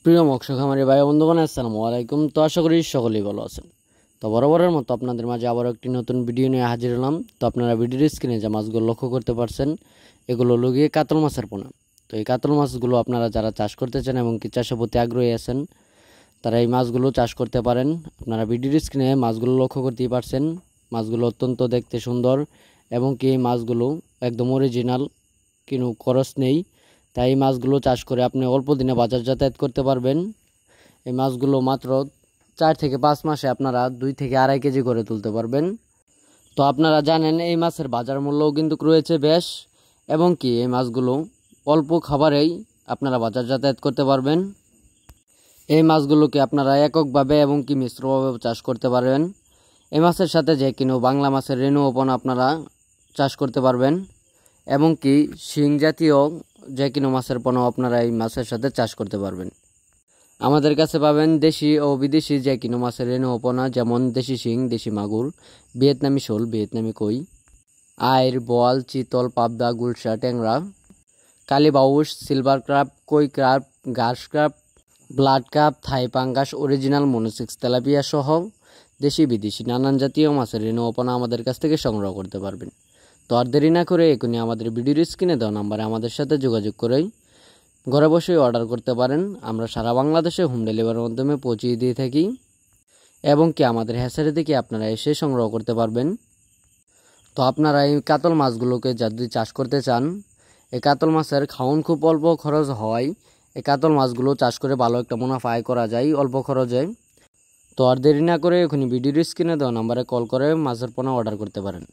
প্রিয় মৎস্য খামারি ভাই বন্ধুগণ, আসসালামু আলাইকুম। তো আশা করি সকলেই ভালো আছেন। তো বরাবরের মতো আপনাদের মাঝে আবারও একটি নতুন ভিডিও নিয়ে হাজির হলাম। তো আপনারা ভিডিওর স্ক্রিনে যে মাছগুলো লক্ষ্য করতে পারছেন, এগুলো লগিয়ে কাতল মাছের পোনা। তো এই কাতল মাছগুলো আপনারা যারা চাষ করতে চান এবং কি চাষের প্রতি আগ্রহী আছেন, তারা এই মাছগুলো চাষ করতে পারেন। আপনারা ভিডিওর স্ক্রিনে মাছগুলো লক্ষ্য করতেই পারছেন। মাছগুলো অত্যন্ত দেখতে সুন্দর এবং কি এই মাছগুলো একদম অরিজিনাল, কোনো খরচ নেই। তাই এই মাছগুলো চাষ করে আপনি অল্প দিনে বাজার যাতায়াত করতে পারবেন। এই মাছগুলো মাত্র 4 থেকে 5 মাসে আপনারা 2 থেকে 2.5 কেজি করে তুলতে পারবেন। তো আপনারা জানেন এই মাছের বাজার মূল্যও কিন্তু রয়েছে বেশ, এবং কি এই মাছগুলো অল্প খাবারেই আপনারা বাজার যাতায়াত করতে পারবেন। এই মাছগুলোকে আপনারা এককভাবে এবং কি মিশ্রভাবে চাষ করতে পারবেন। এই মাছের সাথে যে কিনো বাংলা মাছের রেণুপন আপনারা চাষ করতে পারবেন, এবং কি শিং জাতীয় যে কিনো মাছের পোনাও আপনারা এই মাছের সাথে চাষ করতে পারবেন। আমাদের কাছে পাবেন দেশি ও বিদেশি যে কিনো মাছের রেণুপনা, যেমন দেশি শিং, দেশি মাগুর, ভিয়েতনামি শোল, ভিয়েতনামি কই, আইর, বোয়াল, চিতল, পাবদা, গুলশা, ট্যাংরা, কালীবাউস, সিলভার ক্রাব, কই ক্রাব, ঘাস ক্রাব, ব্লাড কাপ, থাই পাঙ্গাস, অরিজিনাল মনোসিক্স তেলাপিয়া সহ দেশি বিদেশি নানান জাতীয় মাছের রেণুপনা আমাদের কাছ থেকে সংগ্রহ করতে পারবেন। তো আর দেরি না করে এখনই আমাদের ভিডিওর স্ক্রিনে দেওয়া নাম্বারে আমাদের সাথে যোগাযোগ করেই ঘরে বসেই অর্ডার করতে পারেন। আমরা সারা বাংলাদেশে হোম ডেলিভারির মাধ্যমে পৌঁছিয়ে দিয়ে থাকি, এবং কি আমাদের হ্যাচারি থেকে আপনারা এসে সংগ্রহ করতে পারবেন। তো আপনারা এই কাতল মাছগুলোকে যদি চাষ করতে চান, এই কাতল মাছের খাওন খুব অল্প খরচ হয়। এই কাতল মাছগুলো চাষ করে ভালো একটা মুনাফা আয় করা যায় অল্প খরচে। তো আর দেরি না করে এখনই ভিডিওর স্ক্রিনে দেওয়া নাম্বারে কল করে মাছের পোনা অর্ডার করতে পারেন।